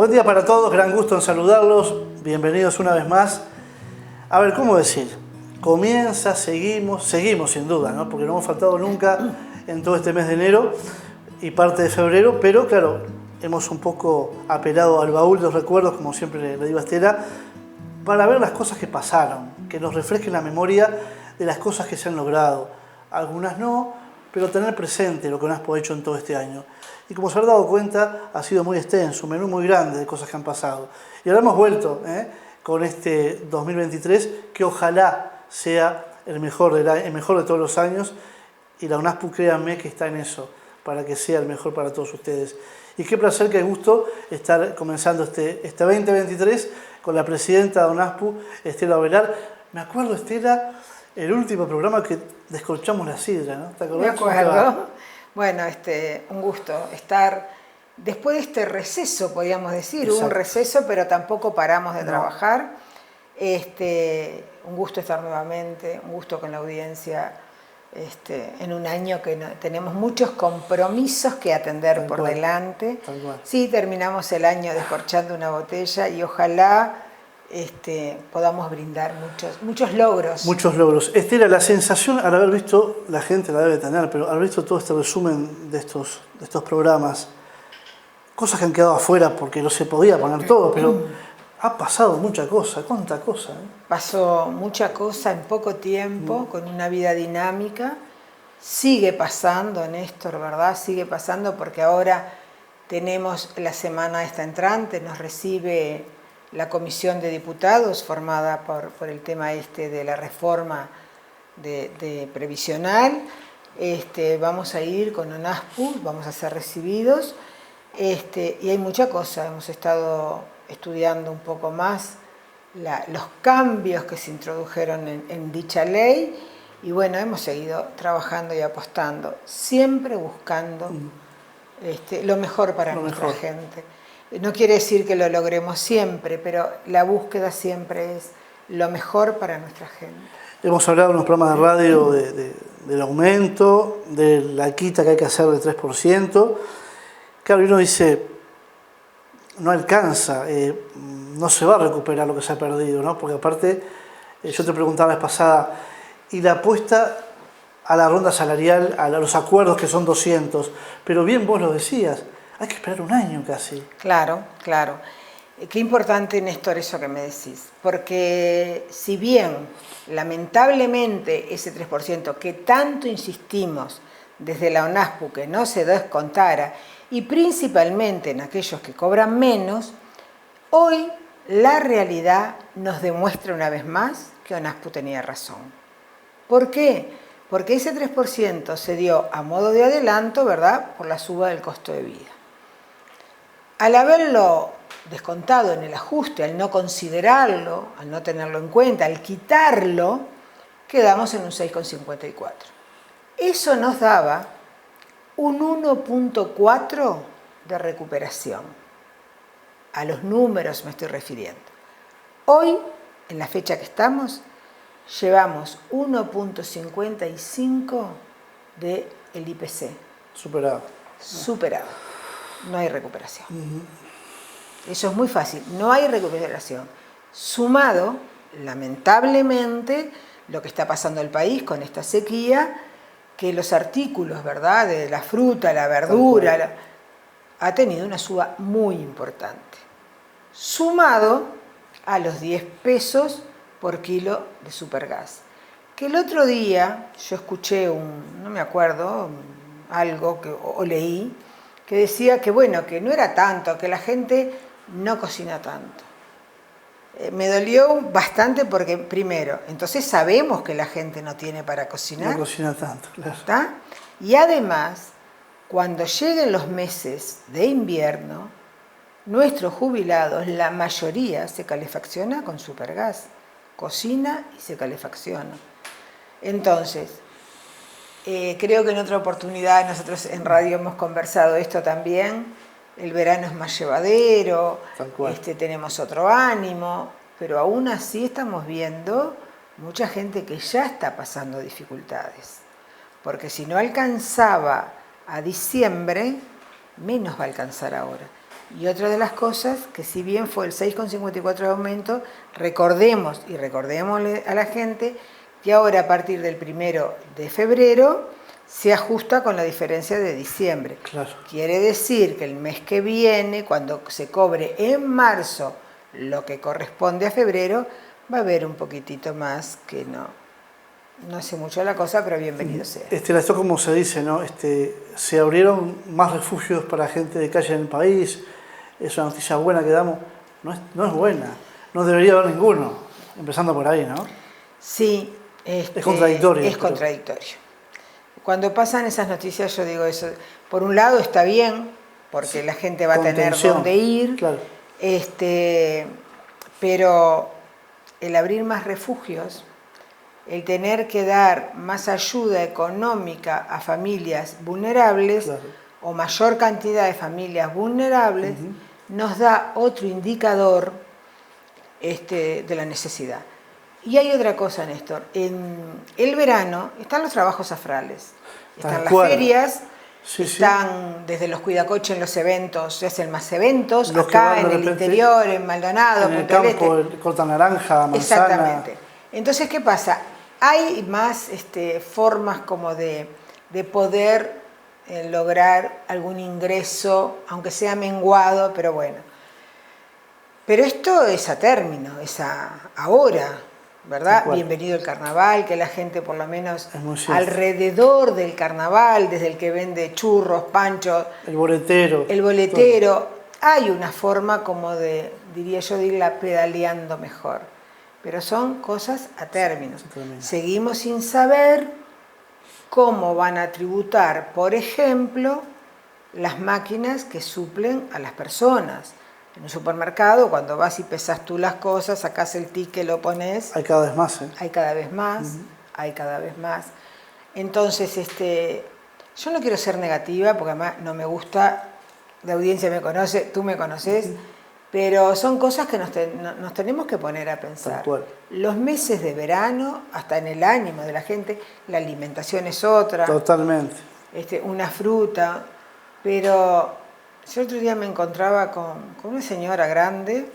Buen día para todos, gran gusto en saludarlos, bienvenidos una vez más. A ver, ¿cómo decir? Comienza, seguimos sin duda, ¿no? Porque no hemos faltado nunca en todo este mes de enero y parte de febrero, pero claro, hemos un poco apelado al baúl de los recuerdos, como siempre le digo a Estela, para ver las cosas que pasaron, que nos refresquen la memoria de las cosas que se han logrado. Algunas no, pero tener presente lo que nos ha hecho en todo este año. Y como se habrá dado cuenta, ha sido muy extenso, un menú muy grande de cosas que han pasado. Y ahora hemos vuelto con este 2023, que ojalá sea el mejor de todos los años. Y la UNASPU, créanme que está en eso, para que sea el mejor para todos ustedes. Y qué placer, qué gusto estar comenzando este 2023 con la presidenta de UNASPU, Estela Ovelar. Me acuerdo, Estela, el último programa que descorchamos la sidra, ¿no? ¿Te acordás? Me acuerdo. Bueno, un gusto estar después de este receso, podríamos decir. Exacto. Hubo un receso, pero tampoco paramos de trabajar. Un gusto estar nuevamente, un gusto con la audiencia, en un año que tenemos muchos compromisos que atender por delante. Sí, terminamos el año descorchando una botella y ojalá podamos brindar muchos logros. Muchos logros. Estela, la sensación al haber visto, la gente la debe tener, pero al haber visto todo este resumen de estos programas, cosas que han quedado afuera porque no se podía poner todo, pero ha pasado mucha cosa, cuánta cosa. Pasó mucha cosa en poco tiempo, con una vida dinámica. Sigue pasando, Néstor, ¿verdad? Sigue pasando porque ahora tenemos la semana esta entrante, nos recibe la Comisión de Diputados formada por el tema de la reforma de previsional. Vamos a ir con UNASPU, vamos a ser recibidos, y hay mucha cosa. Hemos estado estudiando un poco más los cambios que se introdujeron en dicha ley y bueno, hemos seguido trabajando y apostando, siempre buscando lo mejor para nuestra gente. No quiere decir que lo logremos siempre, pero la búsqueda siempre es lo mejor para nuestra gente. Hemos hablado en los programas de radio del aumento, de la quita que hay que hacer del 3%. Claro, y uno dice, no alcanza, no se va a recuperar lo que se ha perdido, ¿no? Porque aparte, yo te preguntaba la vez pasada, y la apuesta a la ronda salarial, a los acuerdos que son 200, pero bien vos lo decías, hay que esperar un año casi. Claro, claro. Qué importante, Néstor, eso que me decís. Porque si bien, lamentablemente, ese 3% que tanto insistimos desde la UNASPU que no se descontara, y principalmente en aquellos que cobran menos, hoy la realidad nos demuestra una vez más que UNASPU tenía razón. ¿Por qué? Porque ese 3% se dio a modo de adelanto, ¿verdad?, por la suba del costo de vida. Al haberlo descontado en el ajuste, al no considerarlo, al no tenerlo en cuenta, al quitarlo, quedamos en un 6,54. Eso nos daba un 1,4 de recuperación. A los números me estoy refiriendo. Hoy, en la fecha que estamos, llevamos 1,55 del IPC. Superado. Superado. No hay recuperación. Eso es muy fácil, no hay recuperación. Sumado, lamentablemente, lo que está pasando el país con esta sequía, que los artículos, ¿verdad?, de la fruta, la verdura, ha tenido una suba muy importante. Sumado a los 10 pesos por kilo de supergas. Que el otro día yo escuché no me acuerdo, algo o leí, que decía que bueno, que no era tanto, que la gente no cocina tanto. Me dolió bastante porque, primero, entonces sabemos que la gente no tiene para cocinar. No cocina tanto, claro. ¿Está? Y además, cuando lleguen los meses de invierno, nuestros jubilados, la mayoría se calefacciona con supergas. Cocina y se calefacciona. Entonces, creo que en otra oportunidad nosotros en radio hemos conversado esto también. El verano es más llevadero, tenemos otro ánimo, pero aún así estamos viendo mucha gente que ya está pasando dificultades. Porque si no alcanzaba a diciembre, menos va a alcanzar ahora. Y otra de las cosas, que si bien fue el 6,54 de aumento, recordémosle a la gente que ahora a partir del 1 de febrero se ajusta con la diferencia de diciembre. Claro. Quiere decir que el mes que viene, cuando se cobre en marzo lo que corresponde a febrero, va a haber un poquitito más que no hace mucho la cosa, pero bienvenido sea. Esto como se dice, ¿no? Se abrieron más refugios para gente de calle en el país. Es una noticia buena que damos. No es buena. No debería haber ninguno. Empezando por ahí, ¿no? Sí. Es contradictorio. Es contradictorio. Cuando pasan esas noticias yo digo eso. Por un lado está bien, porque sí, la gente va a tener dónde ir. Claro. Pero el abrir más refugios, el tener que dar más ayuda económica a familias vulnerables, claro, o mayor cantidad de familias vulnerables, nos da otro indicador de la necesidad. Y hay otra cosa, Néstor. En el verano están los trabajos afrales, están las ferias, están desde los cuidacoches en los eventos, se hacen más eventos, los acá en el interior, en Maldonado, en el campo, el corta naranja, manzana. Exactamente. Entonces, ¿qué pasa? Hay más formas como de poder lograr algún ingreso, aunque sea menguado, pero bueno. Pero esto es a término, es ahora, ¿verdad? Bienvenido el carnaval, que la gente por lo menos alrededor del carnaval, desde el que vende churros, panchos, el boletero, hay una forma como de, diría yo, de irla pedaleando mejor. Pero son cosas a término. Seguimos sin saber cómo van a tributar, por ejemplo, las máquinas que suplen a las personas. En un supermercado, cuando vas y pesas tú las cosas, sacás el ticket, lo pones. Hay cada vez más, ¿eh? Hay cada vez más, hay cada vez más. Entonces, yo no quiero ser negativa, porque además no me gusta, la audiencia me conoce, tú me conoces, pero son cosas que nos tenemos que poner a pensar. Los meses de verano, hasta en el ánimo de la gente, la alimentación es otra. Totalmente. Una fruta, pero yo otro día me encontraba con una señora grande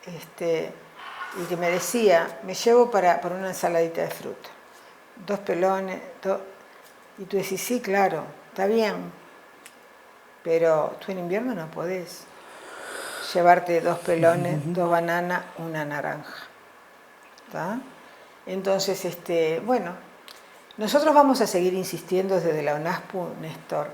y que me decía, me llevo para una ensaladita de fruta, 2 pelones, y tú decís, sí, claro, está bien, pero tú en invierno no podés llevarte 2 pelones, 2 bananas, una naranja. ¿Está? Entonces, bueno, nosotros vamos a seguir insistiendo desde la ONASPU, Néstor,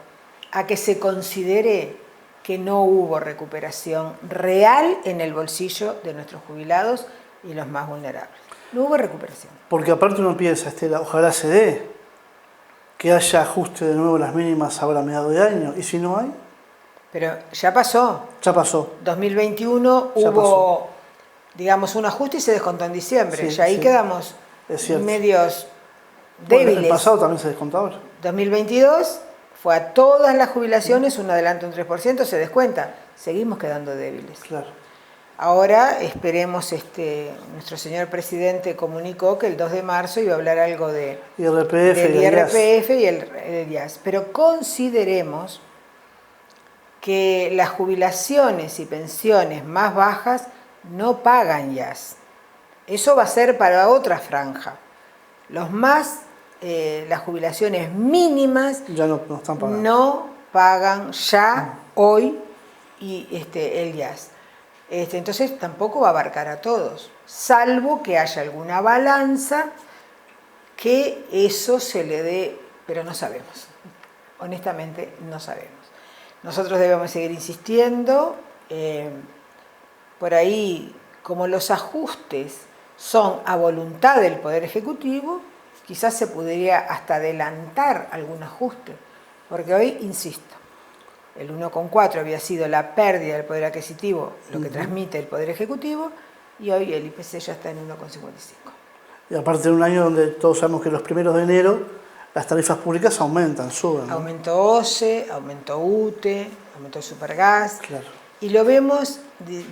a que se considere que no hubo recuperación real en el bolsillo de nuestros jubilados y los más vulnerables. No hubo recuperación. Porque aparte uno piensa, Estela, ojalá se dé, que haya ajuste de nuevo las mínimas ahora a mediados de año, ¿y si no hay? Pero ya pasó. Ya pasó. 2021 hubo, digamos, un ajuste y se descontó en diciembre. Sí, ya ahí quedamos medios débiles. El pasado también se descontó ahora. 2022 fue a todas las jubilaciones un adelanto de un 3%, se descuenta. Seguimos quedando débiles. Claro. Ahora esperemos, nuestro señor presidente comunicó que el 2 de marzo iba a hablar algo del IRPF y el IAS. Pero consideremos que las jubilaciones y pensiones más bajas no pagan IAS. Eso va a ser para otra franja. Las jubilaciones mínimas ya no están pagando. No pagan ya hoy el IAS. Entonces tampoco va a abarcar a todos, salvo que haya alguna balanza que eso se le dé, pero no sabemos. Honestamente no sabemos. Nosotros debemos seguir insistiendo. Por ahí, como los ajustes son a voluntad del Poder Ejecutivo, quizás se podría hasta adelantar algún ajuste, porque hoy, insisto, el 1,4 había sido la pérdida del poder adquisitivo, lo que transmite el Poder Ejecutivo, y hoy el IPC ya está en 1,55. Y aparte de un año donde todos sabemos que los primeros de enero las tarifas públicas aumentan, suben, ¿no? Aumentó OCE, aumentó UTE, aumentó el Supergas, claro. Y lo vemos,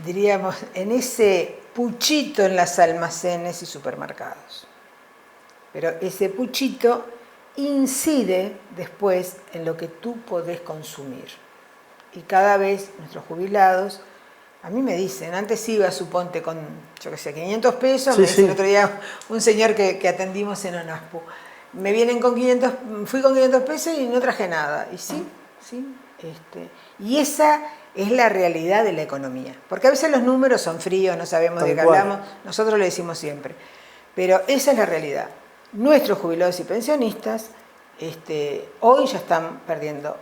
diríamos, en ese puchito en las almacenes y supermercados. Pero ese puchito incide después en lo que tú podés consumir. y cada vez nuestros jubilados, a mí me dicen, antes iba, suponte, con, yo qué sé, 500 pesos, me dice el otro día un señor que atendimos en ONASPU, me vienen con 500, fui con 500 pesos y no traje nada. Y sí, y esa es la realidad de la economía. Porque a veces los números son fríos, no sabemos de qué hablamos, nosotros lo decimos siempre. Pero esa es la realidad. Nuestros jubilados y pensionistas hoy ya están perdiendo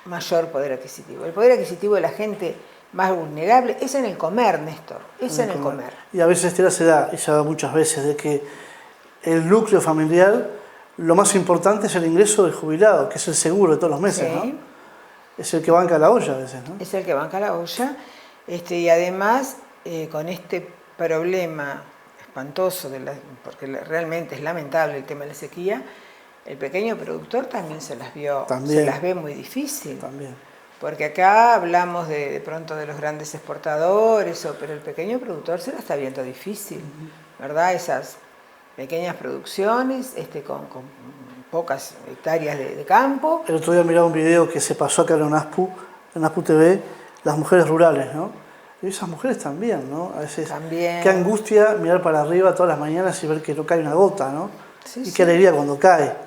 mayor poder adquisitivo. El poder adquisitivo de la gente más vulnerable es en el comer, Néstor, es en el comer. Y a veces se da, y se da muchas veces, de que el núcleo familiar, lo más importante es el ingreso del jubilado, que es el seguro de todos los meses, ¿no? Es el que banca la olla a veces, ¿no? Es el que banca la olla, y además con este problema espantoso, porque realmente es lamentable el tema de la sequía, el pequeño productor también se las ve muy difícil. También. Porque acá hablamos de pronto de los grandes exportadores, pero el pequeño productor se la está viendo difícil, ¿verdad? Esas pequeñas producciones con pocas hectáreas de campo. El otro día miraba un video que se pasó acá en ONASPU TV, las mujeres rurales, ¿no? Y esas mujeres también, ¿no? A veces, qué angustia mirar para arriba todas las mañanas y ver que no cae una gota, ¿no? Y qué alegría cuando cae.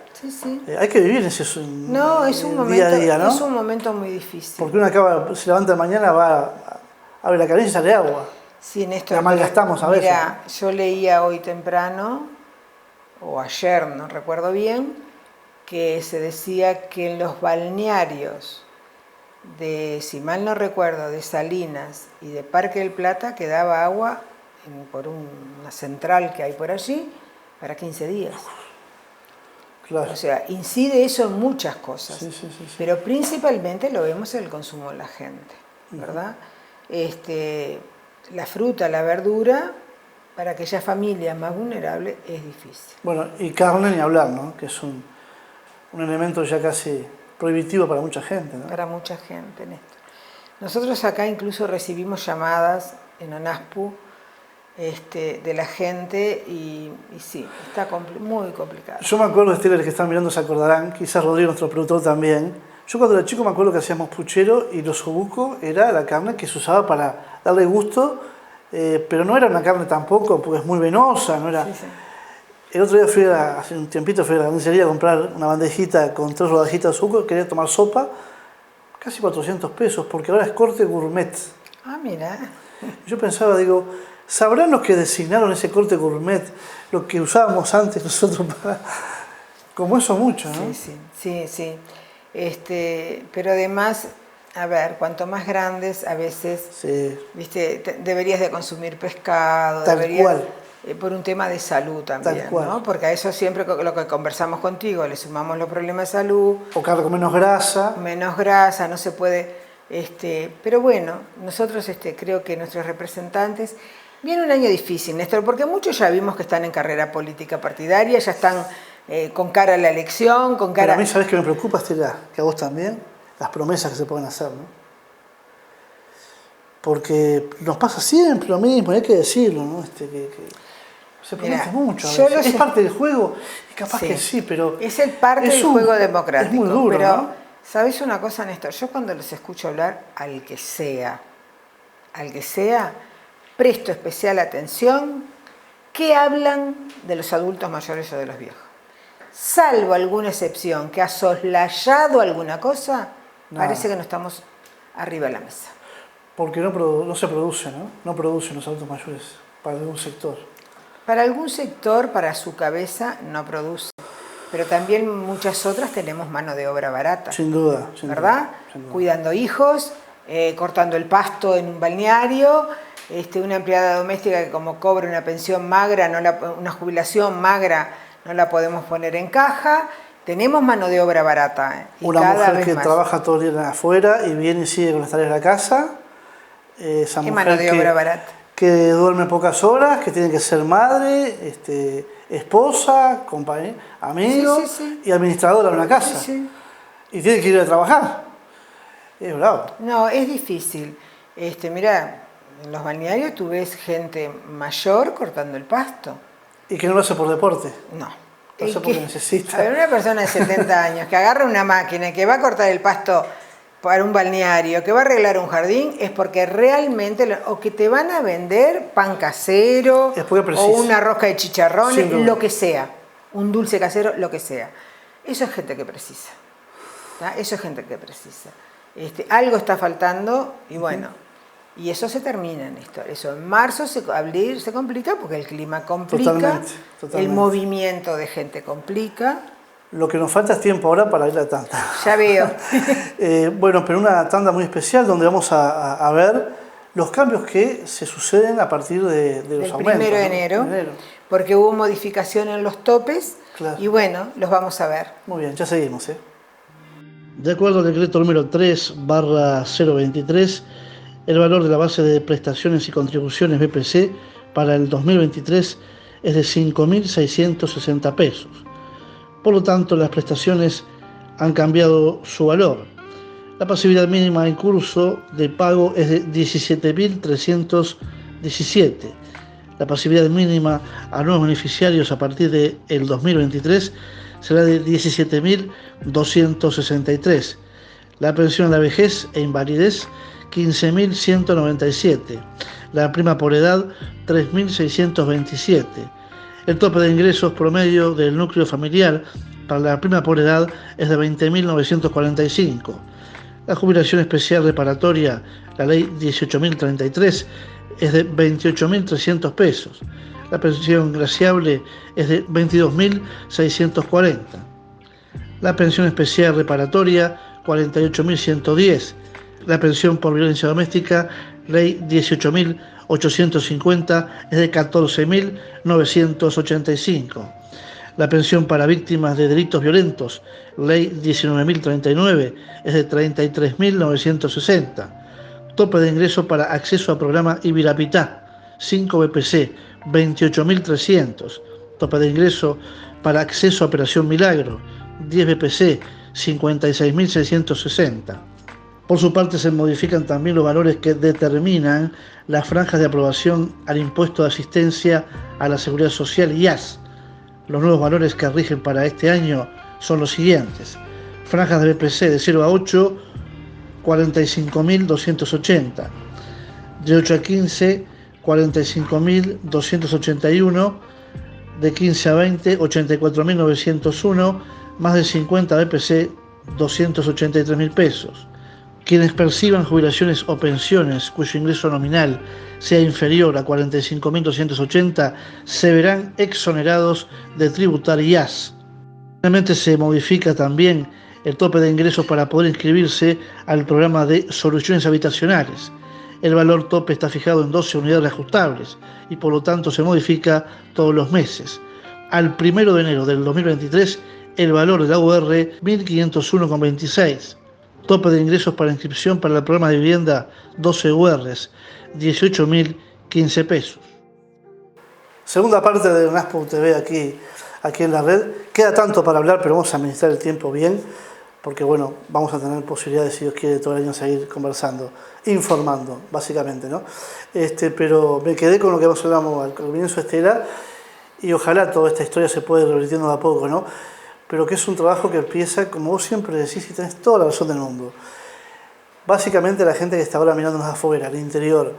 Hay que vivir ese es un momento, día a día, ¿no? Es un momento muy difícil. Porque uno se levanta de mañana, abre la canilla y sale agua. Sí, Néstor. La malgastamos a veces. Mira, yo leía hoy temprano, o ayer, no recuerdo bien, que se decía que en los balnearios si mal no recuerdo, de Salinas y de Parque del Plata quedaba agua por una central que hay por allí para 15 días. Claro. O sea, incide eso en muchas cosas, pero principalmente lo vemos en el consumo de la gente, ¿verdad? La fruta, la verdura, para aquella familia más vulnerable es difícil. Bueno, y carne ni hablar, ¿no? Que es un elemento ya casi prohibitivo para mucha gente, ¿no? Para mucha gente, Néstor. Nosotros acá incluso recibimos llamadas en ONASPU de la gente y sí, está muy complicado. Yo me acuerdo, Estela, que están mirando se acordarán, quizás Rodrigo, nuestro productor también. Yo cuando era chico me acuerdo que hacíamos puchero y los obuco era la carne que se usaba para darle gusto, pero no era una carne tampoco, porque es muy venosa, no era... El otro día hace un tiempito fui a la carnicería a comprar una bandejita con 3 rodajitas de obuco, quería tomar sopa, casi 400 pesos, porque ahora es corte gourmet. Ah, mira. Yo pensaba, digo, ¿sabrán los que designaron ese corte gourmet, lo que usábamos antes nosotros para... Como eso mucho, ¿no? Sí. Pero además, a ver, cuanto más grandes, a veces, ¿viste? Deberías de consumir pescado, Tal cual. Por un tema de salud también, ¿no? Porque a eso siempre lo que conversamos contigo, le sumamos los problemas de salud. O carne con menos grasa. Menos grasa, no se puede... pero bueno, nosotros creo que nuestros representantes... Viene un año difícil, Néstor, porque muchos ya vimos que están en carrera política partidaria, ya están con cara a la elección, con cara... Pero a mí, ¿sabés qué me preocupa, Estela? Que a vos también, las promesas que se pueden hacer, ¿no? Porque nos pasa siempre lo mismo, hay que decirlo, ¿no? Se promete mucho a veces. Es parte del juego, y capaz que sí, pero... Es el parte del juego democrático. Es muy duro, pero, ¿no? ¿sabés una cosa, Néstor? Yo cuando los escucho hablar, al que sea, presto especial atención, ¿qué hablan de los adultos mayores o de los viejos? Salvo alguna excepción que ha soslayado alguna cosa, parece que no estamos arriba de la mesa. Porque no se produce, ¿no? No producen los adultos mayores para algún sector. Para algún sector, para su cabeza, no produce. Pero también muchas otras tenemos mano de obra barata. Sin duda. ¿Verdad? Sin duda. Cuidando hijos, cortando el pasto en un balneario, una empleada doméstica que como cobra una pensión magra, una jubilación magra, no la podemos poner en caja. Tenemos mano de obra barata. Una mujer que trabaja todo el día afuera y viene y sigue con las tareas de la casa. Esa ¿Qué mujer mano de obra barata? Que duerme pocas horas, que tiene que ser madre, esposa, compañera, amigo y administradora de una casa. Y tiene que ir a trabajar. Es bravo. No, es difícil. Mirá, en los balnearios tú ves gente mayor cortando el pasto. Y que no lo hace por deporte. No. Lo hace porque necesita. A ver, una persona de 70 años que agarra una máquina y que va a cortar el pasto para un balneario, que va a arreglar un jardín, es porque realmente, o que te van a vender pan casero, o una rosca de chicharrones, lo que sea, un dulce casero, lo que sea. Eso es gente que precisa. ¿Tá? Eso es gente que precisa. Algo está faltando y bueno, y eso se termina en esto. Eso en marzo, abril se complica porque el clima complica, totalmente. El movimiento de gente complica. Lo que nos falta es tiempo ahora para ir a la tanda. Ya veo. Bueno, pero una tanda muy especial donde vamos a ver los cambios que se suceden a partir de los aumentos. El 1 de enero, porque hubo modificación en los topes, claro. Y bueno, los vamos a ver. Muy bien, ya seguimos. De acuerdo al decreto número 3/023, el valor de la base de prestaciones y contribuciones BPC para el 2023 es de 5.660 pesos. Por lo tanto, las prestaciones han cambiado su valor. La pasividad mínima en curso de pago es de 17.317. La pasividad mínima a nuevos beneficiarios a partir del 2023 será de 17.263. La pensión a la vejez e invalidez, 15.197. La prima por edad, 3.627. El tope de ingresos promedio del núcleo familiar para la prima por edad es de 20.945. La jubilación especial reparatoria, la ley 18.033, es de 28.300 pesos. La pensión graciable es de 22.640. La pensión especial reparatoria, 48.110. La pensión por violencia doméstica, ley 18.850, es de 14.985. La pensión para víctimas de delitos violentos, ley 19.039, es de 33.960. Tope de ingreso para acceso a programa Ibirapitá, 5 BPC, 28.300. Tope de ingreso para acceso a Operación Milagro, 10 BPC, 56.660. Por su parte, se modifican también los valores que determinan las franjas de aprobación al impuesto de asistencia a la Seguridad Social IAS. Los nuevos valores que rigen para este año son los siguientes. Franjas de BPC de 0 a 8, 45.280. De 8 a 15, 45.281. De 15 a 20, 84.901. Más de 50 BPC, 283.000 pesos. Quienes perciban jubilaciones o pensiones cuyo ingreso nominal sea inferior a 45.280 se verán exonerados de tributar IAS. Finalmente se modifica también el tope de ingresos para poder inscribirse al programa de soluciones habitacionales. El valor tope está fijado en 12 unidades reajustables y por lo tanto se modifica todos los meses. Al 1 de enero del 2023 el valor de la UR 1.501,26. Tope de ingresos para inscripción para el programa de vivienda 12 URs, 18.015 pesos. Segunda parte de NASPO TV aquí en la red. Queda tanto para hablar, pero vamos a administrar el tiempo bien, porque bueno, vamos a tener posibilidades, si Dios quiere, todo el año seguir conversando, informando, básicamente, ¿no? Pero me quedé con lo que hablamos al comienzo, Estela, y ojalá toda esta historia se pueda ir revirtiendo de a poco, ¿no? Pero que es un trabajo que empieza, como vos siempre decís, y tenés toda la razón del mundo. Básicamente la gente que está ahora mirándonos afuera, al interior,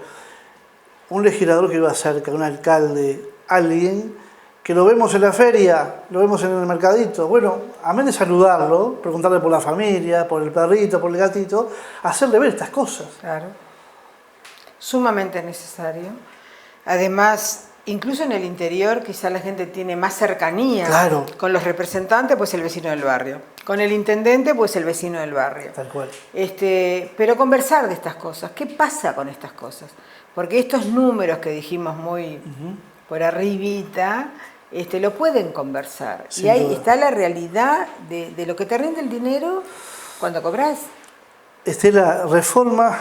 un legislador que viva cerca, un alcalde, alguien que lo vemos en la feria, lo vemos en el mercadito, bueno, amén de saludarlo, preguntarle por la familia, por el perrito, por el gatito, hacerle ver estas cosas. Claro, sumamente necesario. Además, incluso en el interior quizá la gente tiene más cercanía, claro, con los representantes, pues el vecino del barrio. Con el intendente, pues el vecino del barrio. Tal cual. Pero conversar de estas cosas. ¿Qué pasa con estas cosas? Porque estos números que dijimos muy por arribita, lo pueden conversar. Sin y ahí duda está la realidad de lo que te rinde el dinero cuando cobras. La reforma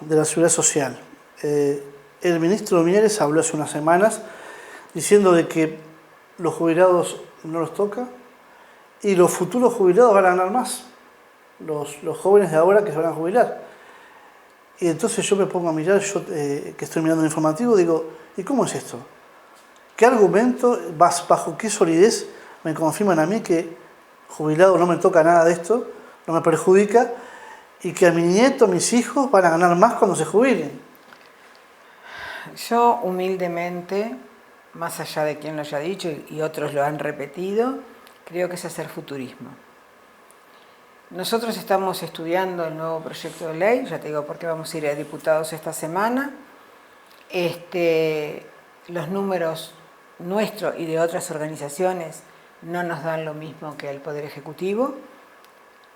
de la Seguridad Social. El ministro Mieres habló hace unas semanas diciendo de que los jubilados no los toca y los futuros jubilados van a ganar más, los jóvenes de ahora que se van a jubilar. Y entonces yo me pongo a mirar, yo que estoy mirando el informativo, digo, ¿y cómo es esto? ¿Qué argumento, bajo qué solidez me confirman a mí que jubilado no me toca nada de esto, no me perjudica? y que a mi nieto, mis hijos van a ganar más cuando se jubilen. Yo humildemente, más allá de quien lo haya dicho y otros lo han repetido, creo que es hacer futurismo. Nosotros estamos estudiando el nuevo proyecto de ley, ya te digo porque vamos a ir a diputados esta semana. Los números nuestros y de otras organizaciones no nos dan lo mismo que el Poder Ejecutivo,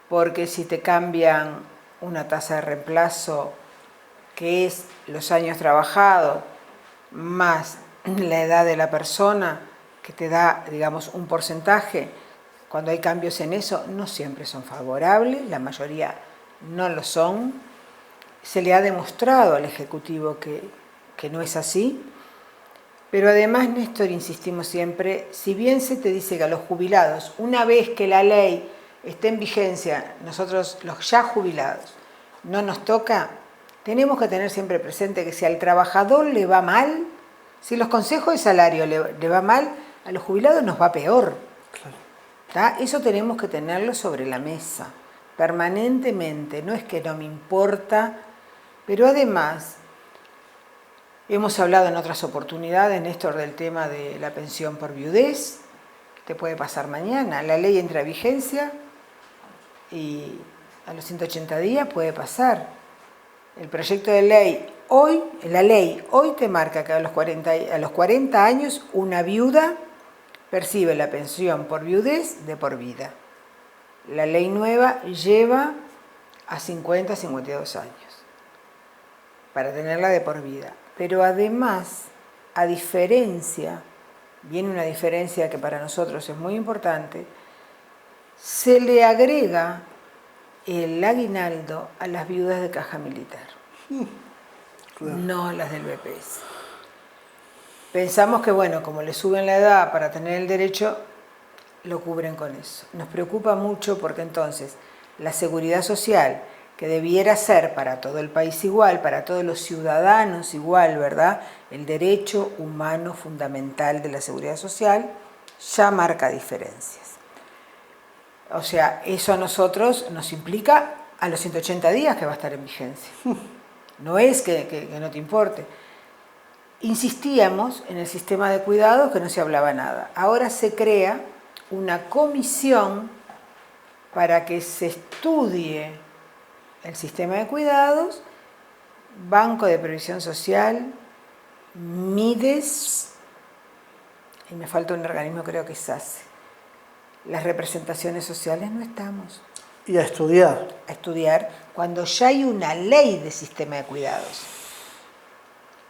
porque si te cambian una tasa de reemplazo que es los años trabajados más la edad de la persona, que te da, digamos, un porcentaje, cuando hay cambios en eso, no siempre son favorables, la mayoría no lo son. Se le ha demostrado al Ejecutivo que no es así, pero además, Néstor, insistimos siempre, si bien se te dice que a los jubilados, una vez que la ley esté en vigencia, nosotros los ya jubilados, no nos toca, tenemos que tener siempre presente que si al trabajador le va mal, si los consejos de salario le va mal, a los jubilados nos va peor. Claro. Eso tenemos que tenerlo sobre la mesa, permanentemente. No es que no me importa, pero además, hemos hablado en otras oportunidades, Néstor, del tema de la pensión por viudez, que te puede pasar mañana. La ley entra a vigencia y a los 180 días puede pasar. El proyecto de ley hoy, la ley hoy te marca que a los 40 años una viuda percibe la pensión por viudez de por vida. La ley nueva lleva a 50, 52 años para tenerla de por vida. Pero además, a diferencia, viene una diferencia que para nosotros es muy importante, se le agrega el aguinaldo a las viudas de caja militar, claro, no las del BPS. Pensamos que, bueno, como le suben la edad para tener el derecho, lo cubren con eso. Nos preocupa mucho porque entonces la seguridad social, que debiera ser para todo el país igual, para todos los ciudadanos igual, ¿verdad? El derecho humano fundamental de la seguridad social, ya marca diferencias. O sea, eso a nosotros nos implica a los 180 días que va a estar en vigencia. No es que no te importe. Insistíamos en el sistema de cuidados que no se hablaba nada. Ahora se crea una comisión para que se estudie el sistema de cuidados, Banco de Previsión Social, MIDES, y me falta un organismo, creo que es SACE. Las representaciones sociales no estamos. Y a estudiar. A estudiar cuando ya hay una ley de sistema de cuidados.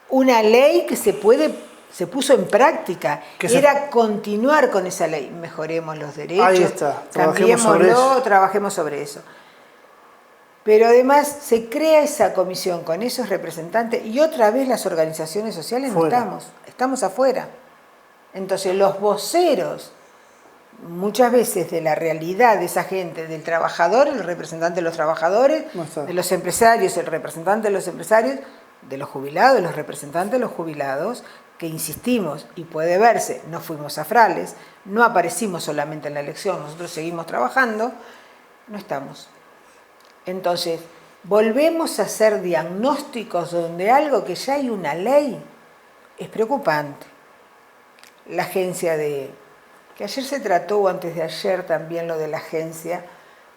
Una ley que se puso en práctica, era continuar con esa ley. Mejoremos los derechos, ahí está, cambiémoslo, trabajemos sobre eso. Pero además se crea esa comisión con esos representantes y otra vez las organizaciones sociales no estamos afuera. Entonces los voceros, muchas veces de la realidad de esa gente, del trabajador, el representante de los trabajadores, de los empresarios, el representante de los empresarios, de los jubilados, los representantes de los jubilados, que insistimos, y puede verse, no fuimos afrales, no aparecimos solamente en la elección, nosotros seguimos trabajando, no estamos. Entonces, volvemos a hacer diagnósticos donde algo que ya hay una ley es preocupante. La agencia que ayer se trató, o antes de ayer también lo de la agencia,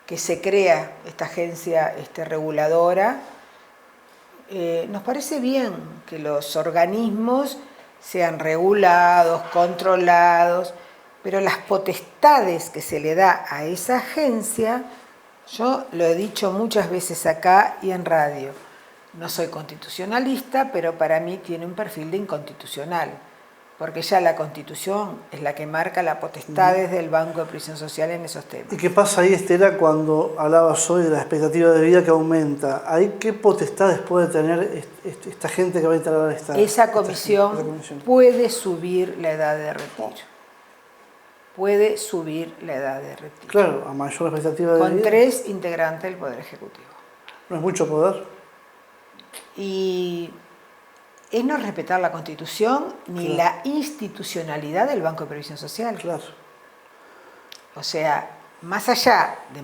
que se crea esta agencia reguladora. Nos parece bien que los organismos sean regulados, controlados, pero las potestades que se le da a esa agencia, yo lo he dicho muchas veces acá y en radio, no soy constitucionalista, pero para mí tiene un perfil de inconstitucional, porque ya la Constitución es la que marca las potestades del Banco de Previsión Social en esos temas. ¿Y qué pasa ahí, Estela, cuando hablabas hoy de la expectativa de vida que aumenta? ¿Ahí qué potestades puede tener esta gente que va a entrar a esa comisión puede subir la edad de retiro. Puede subir la edad de retiro. Claro, a mayor expectativa de vida. Con 3 integrantes del Poder Ejecutivo. No es mucho poder. Y es no respetar la Constitución ni la institucionalidad del Banco de Previsión Social. Claro. O sea, más allá de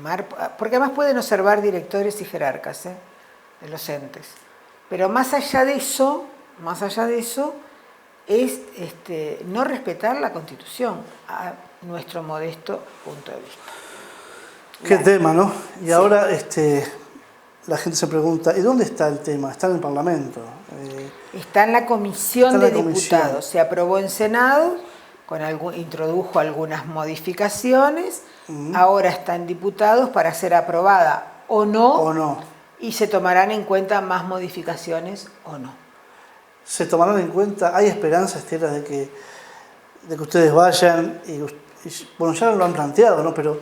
porque además pueden observar directores y jerarcas de los entes, pero más allá de eso es no respetar la Constitución a nuestro modesto punto de vista. Qué tema, ¿no? Y sí. ahora la gente se pregunta, ¿y dónde está el tema? Está en el Parlamento. Está en la Comisión de Diputados. Se aprobó en Senado, introdujo algunas modificaciones. Ahora está en Diputados para ser aprobada o no. Y se tomarán en cuenta más modificaciones o no. ¿Se tomarán en cuenta? ¿Hay esperanza, Estela, de que ustedes vayan? Bueno, ya lo han planteado, ¿no? Pero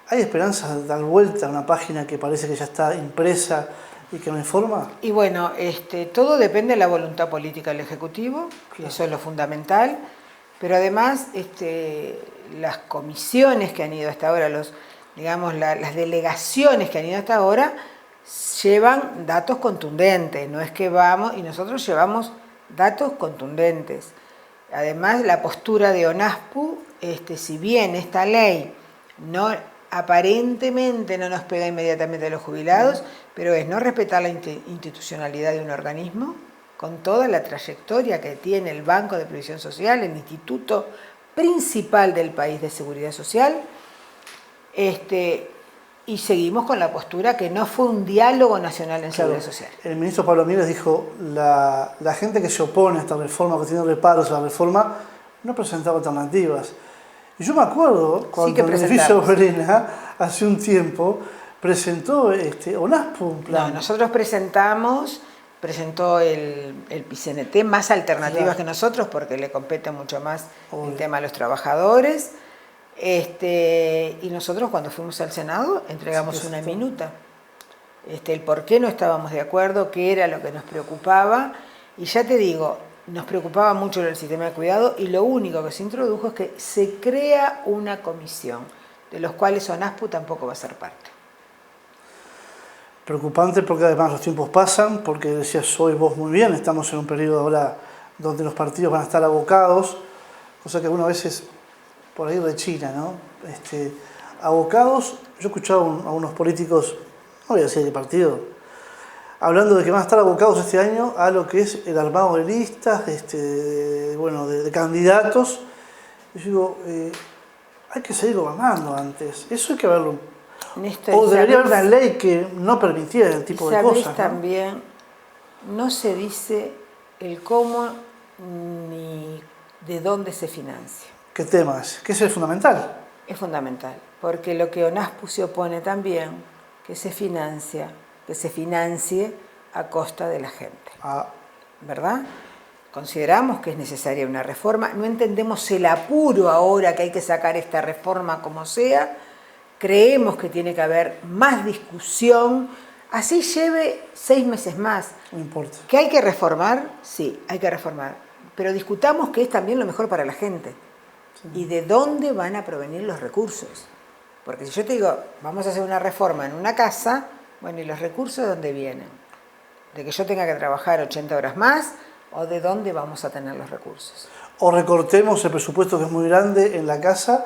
¿hay esperanza de dar vuelta a una página que parece que ya está impresa y que no informa? Y bueno, todo depende de la voluntad política del Ejecutivo, claro. Eso es lo fundamental, pero además las comisiones que han ido hasta ahora, las delegaciones que han ido hasta ahora, llevan datos contundentes, no es que vamos, y nosotros llevamos datos contundentes. Además, la postura de ONASPU, si bien esta ley aparentemente no nos pega inmediatamente a los jubilados, pero es no respetar la institucionalidad de un organismo, con toda la trayectoria que tiene el Banco de Previsión Social, el instituto principal del país de seguridad social, y seguimos con la postura que no fue un diálogo nacional en seguridad social. El ministro Pablo Mieres dijo, la gente que se opone a esta reforma, que tiene reparos a la reforma, no presentaba alternativas. Y yo me acuerdo cuando el edificio Verena, hace un tiempo, presentó ONASPU un plan. No, nosotros presentó el PCNT más alternativas claro. que nosotros, porque le compete mucho más el tema a los trabajadores. Y nosotros cuando fuimos al Senado entregamos una minuta. El por qué no estábamos de acuerdo, qué era lo que nos preocupaba. Y ya te digo, nos preocupaba mucho el sistema de cuidado y lo único que se introdujo es que se crea una comisión, de los cuales ONASPU tampoco va a ser parte. Preocupante porque además los tiempos pasan, porque decías hoy vos muy bien, estamos en un periodo ahora donde los partidos van a estar abocados, cosa que algunas veces por ahí rechina, ¿no? Abocados, yo he escuchado a unos políticos, no voy a decir de qué partido, hablando de que van a estar abocados este año a lo que es el armado de listas, de candidatos. Y yo digo, hay que seguir gobernando antes. Eso hay que verlo. O debería haber una ley que no permitiera el tipo de cosas. ¿No? También, no se dice el cómo ni de dónde se financia. ¿Qué tema es? ¿Qué es el fundamental? Es fundamental, porque lo que ONASPU se opone también, que se financie a costa de la gente. ¿Verdad? Consideramos que es necesaria una reforma, no entendemos el apuro ahora que hay que sacar esta reforma como sea, creemos que tiene que haber más discusión, así lleve 6 meses más. No importa. ¿Que hay que reformar? Sí, hay que reformar, pero discutamos que es también lo mejor para la gente. Sí. ¿Y de dónde van a provenir los recursos? Porque si yo te digo, vamos a hacer una reforma en una casa, bueno, ¿y los recursos de dónde vienen? ¿De que yo tenga que trabajar 80 horas más? ¿O de dónde vamos a tener los recursos? O recortemos el presupuesto que es muy grande en la casa,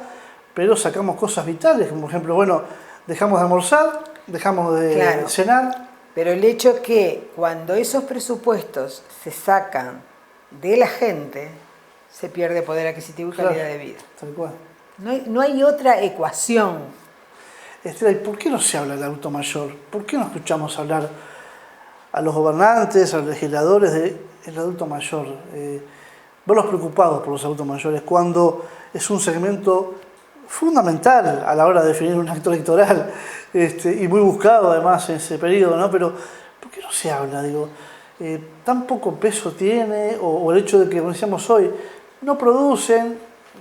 pero sacamos cosas vitales, como por ejemplo, bueno, dejamos de almorzar, dejamos de cenar. Pero el hecho que cuando esos presupuestos se sacan de la gente, se pierde poder adquisitivo y calidad de vida. Tal cual. No hay otra ecuación. Estela, ¿y por qué no se habla del adulto mayor? ¿Por qué no escuchamos hablar a los gobernantes, a los legisladores del adulto mayor? Vos los preocupados por los adultos mayores, cuando es un segmento fundamental a la hora de definir un acto electoral y muy buscado además en ese periodo, ¿no? Pero ¿por qué no se habla? Digo, tan poco peso tiene, o el hecho de que, como decíamos hoy, no producen,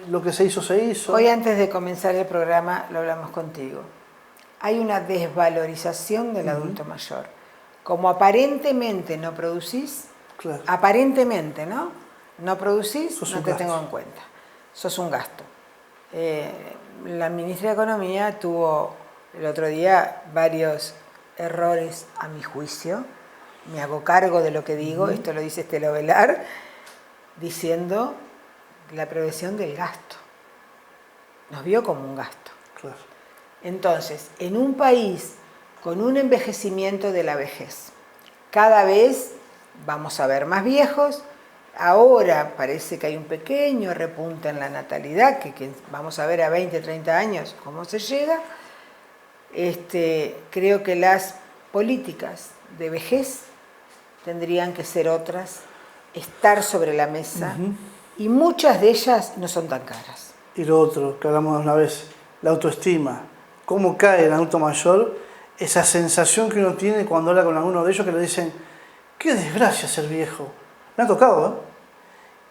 lo que se hizo, se hizo. Hoy antes de comenzar el programa lo hablamos contigo. Hay una desvalorización del adulto mayor. Como aparentemente no producís, claro. Aparentemente, ¿no? No producís, Sos no te tengo en cuenta. Sos un gasto. La ministra de Economía tuvo el otro día varios errores a mi juicio. Me hago cargo de lo que digo, esto lo dice Estela Ovelar, diciendo la previsión del gasto. Nos vio como un gasto. Claro. Entonces, en un país con un envejecimiento de la vejez, cada vez vamos a ver más viejos. Ahora parece que hay un pequeño repunte en la natalidad, que vamos a ver a 20, 30 años cómo se llega. Creo que las políticas de vejez tendrían que ser otras, estar sobre la mesa, y muchas de ellas no son tan caras. Y lo otro, que hablamos una vez, la autoestima. ¿Cómo cae en adulto mayor esa sensación que uno tiene cuando habla con alguno de ellos que le dicen, qué desgracia ser viejo? Me ha tocado, ¿eh?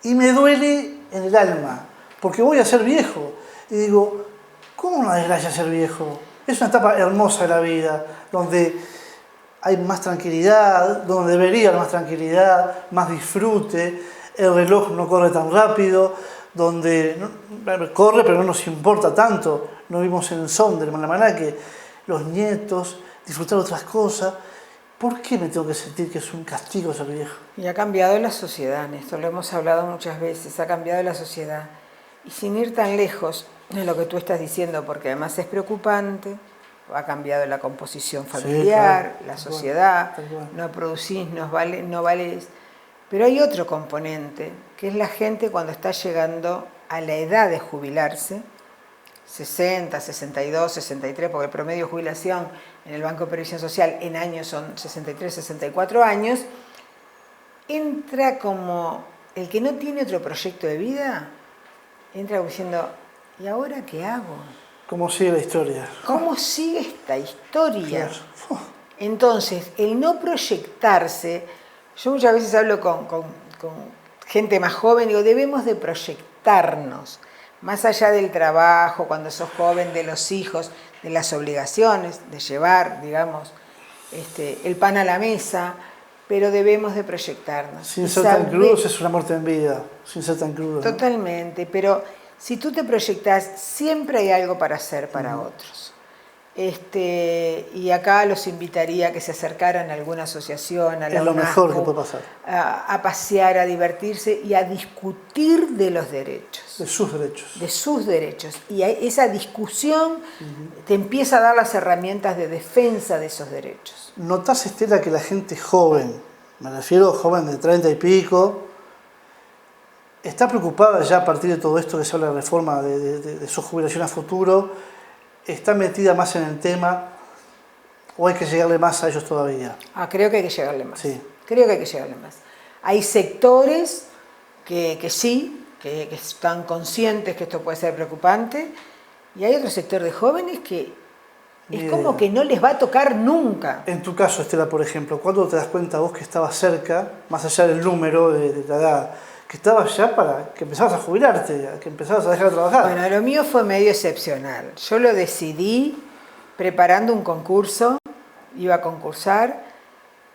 Y me duele en el alma, porque voy a ser viejo. Y digo, ¿cómo una desgracia ser viejo? Es una etapa hermosa de la vida, donde hay más tranquilidad, donde debería haber más tranquilidad, más disfrute, el reloj no corre tan rápido, donde corre pero no nos importa tanto, no vivimos en el son de la manera que los nietos, disfrutar otras cosas. ¿Por qué me tengo que sentir que es un castigo ser viejo? Y ha cambiado la sociedad, Néstor, lo hemos hablado muchas veces, ha cambiado la sociedad. Y sin ir tan lejos de lo que tú estás diciendo, porque además es preocupante, ha cambiado la composición familiar, sí, claro, la sociedad, no producís, no valés. Pero hay otro componente, que es la gente cuando está llegando a la edad de jubilarse, 60, 62, 63, porque el promedio de jubilación en el Banco de Previsión Social en años son 63, 64 años, entra como el que no tiene otro proyecto de vida, entra diciendo, ¿y ahora qué hago? ¿Cómo sigue la historia? ¿Cómo sigue esta historia? Claro. Entonces, el no proyectarse, yo muchas veces hablo con gente más joven, digo, debemos de proyectarnos, más allá del trabajo, cuando sos joven, de los hijos, de las obligaciones, de llevar, digamos, el pan a la mesa, pero debemos de proyectarnos. Sin ser tan crudos es una muerte en vida, sin ser tan crudos. Totalmente, ¿no? Pero si tú te proyectas, siempre hay algo para hacer para otros. Y acá los invitaría a que se acercaran a alguna asociación, a la es lo UNASCO, mejor que puede pasar. A pasear, a divertirse y a discutir de los derechos. De sus derechos. De sus derechos. Y esa discusión te empieza a dar las herramientas de defensa de esos derechos. ¿Notás, Estela, que la gente joven, me refiero a joven de 30 y pico, está preocupada ya a partir de todo esto que se habla de reforma de su jubilación a futuro? ¿Está metida más en el tema o hay que llegarle más a ellos todavía? Creo que hay que llegarle más. Sí. Creo que hay que llegarle más. Hay sectores que sí, que están conscientes que esto puede ser preocupante, y hay otro sector de jóvenes que es como que no les va a tocar nunca. En tu caso, Estela, por ejemplo, ¿cuándo te das cuenta vos que estabas cerca, más allá del número de la edad, que estabas ya para que empezabas a jubilarte, que empezabas a dejar de trabajar? Bueno, lo mío fue medio excepcional. Yo lo decidí preparando un concurso, iba a concursar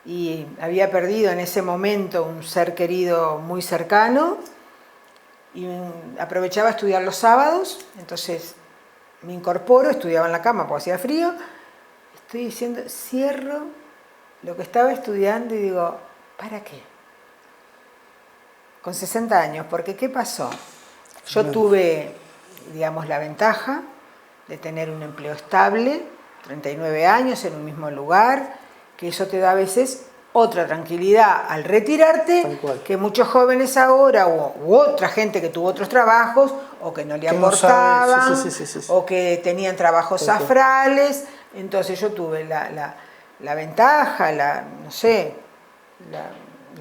y había perdido en ese momento un ser querido muy cercano y aprovechaba a estudiar los sábados, entonces me incorporo, estudiaba en la cama porque hacía frío, estoy diciendo, cierro lo que estaba estudiando y digo, ¿para qué? Con 60 años, porque ¿qué pasó? Yo tuve, digamos, la ventaja de tener un empleo estable, 39 años en un mismo lugar, que eso te da a veces otra tranquilidad al retirarte, que muchos jóvenes ahora, u otra gente que tuvo otros trabajos, o que no le aportaban, o que tenían trabajos afrales. Entonces yo tuve la ventaja, la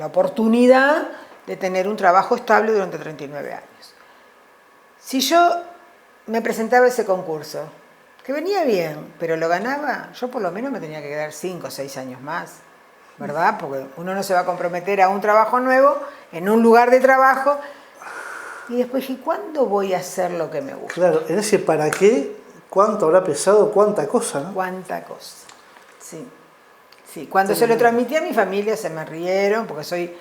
oportunidad de tener un trabajo estable durante 39 años. Si yo me presentaba a ese concurso, que venía bien, pero lo ganaba, yo por lo menos me tenía que quedar 5 o 6 años más, ¿verdad? Porque uno no se va a comprometer a un trabajo nuevo, en un lugar de trabajo, y después dije, ¿cuándo voy a hacer lo que me gusta? Claro, en ese para qué, ¿cuánto habrá pesado? ¿Cuánta cosa, no? Cuánta cosa, sí. Sí, cuando se lo transmití a mi familia se me rieron, porque soy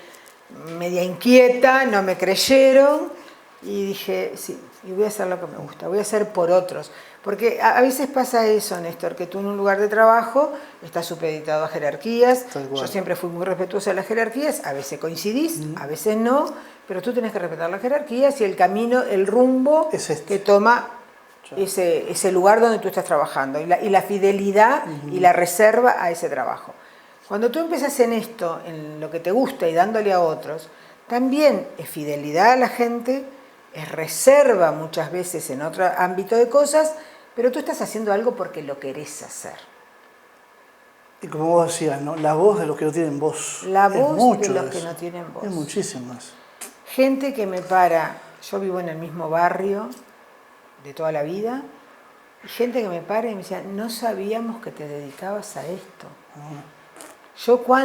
media inquieta, no me creyeron, y dije, sí, y voy a hacer lo que me gusta, voy a hacer por otros. Porque a veces pasa eso, Néstor, que tú en un lugar de trabajo estás supeditado a jerarquías. Yo siempre fui muy respetuosa de las jerarquías, a veces coincidís, a veces no, pero tú tienes que respetar las jerarquías y el camino, el rumbo que toma ese lugar donde tú estás trabajando y la fidelidad y la reserva a ese trabajo. Cuando tú empiezas en esto, en lo que te gusta y dándole a otros, también es fidelidad a la gente, es reserva muchas veces en otro ámbito de cosas, pero tú estás haciendo algo porque lo querés hacer. Y como vos decías, ¿no? La voz de los que no tienen voz. La voz de los de que no tienen voz. Es muchísimas. Gente que me para, yo vivo en el mismo barrio de toda la vida, y gente que me para y me decía, no sabíamos que te dedicabas a esto.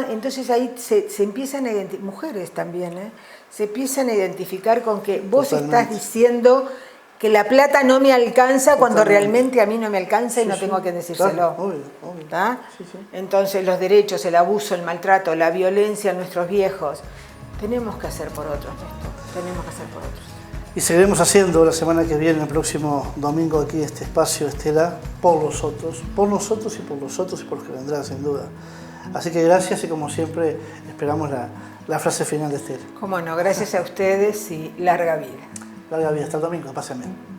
Entonces ahí se empiezan a identificar, mujeres también, se empiezan a identificar con que vos estás diciendo que la plata no me alcanza cuando realmente a mí no me alcanza y no tengo a quien decírselo. Claro, obvio. Sí. Entonces los derechos, el abuso, el maltrato, la violencia a nuestros viejos, tenemos que hacer por otros, Néstor, tenemos que hacer por otros. Y seguiremos haciendo la semana que viene, el próximo domingo, aquí este espacio, Estela, por los otros y por los otros y por los que vendrán, sin duda. Así que gracias y como siempre esperamos la frase final de Estela. Cómo no, gracias a ustedes y larga vida. Larga vida, hasta el domingo, pasen bien.